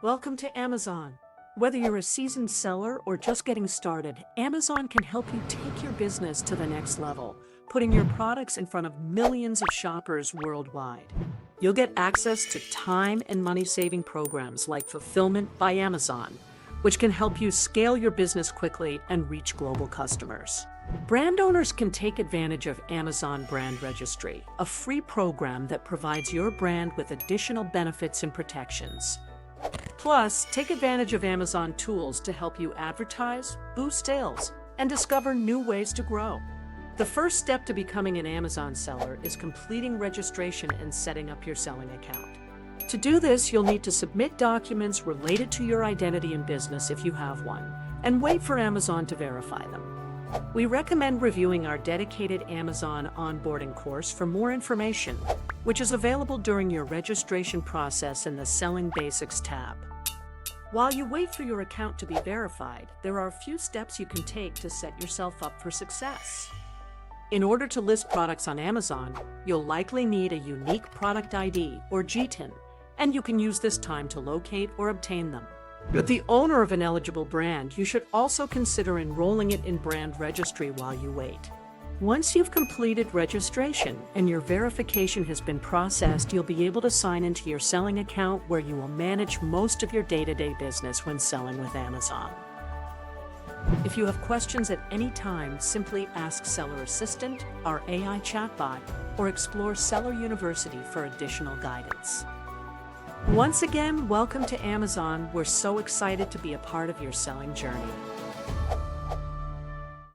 Welcome to Amazon. Whether you're a seasoned seller or just getting started, Amazon can help you take your business to the next level, putting your products in front of millions of shoppers worldwide. You'll get access to time and money-saving programs like Fulfillment by Amazon, which can help you scale your business quickly and reach global customers. Brand owners can take advantage of Amazon Brand Registry, a free program that provides your brand with additional benefits and protections. Plus, take advantage of Amazon tools to help you advertise, boost sales, and discover new ways to grow. The first step to becoming an Amazon seller is completing registration and setting up your selling account. To do this, you'll need to submit documents related to your identity and business if you have one, and wait for Amazon to verify them. We recommend reviewing our dedicated Amazon onboarding course for more information, which is available during your registration process in the Selling Basics tab. While you wait for your account to be verified, there are a few steps you can take to set yourself up for success. In order to list products on Amazon, you'll likely need a unique product ID or GTIN, and you can use this time to locate or obtain them. With the owner of an eligible brand, you should also consider enrolling it in Brand Registry while you wait. Once you've completed registration and your verification has been processed, you'll be able to sign into your selling account where you will manage most of your day-to-day business when selling with Amazon. If you have questions at any time, simply ask Seller Assistant, our AI chatbot, or explore Seller University for additional guidance. Once again, welcome to Amazon. We're so excited to be a part of your selling journey.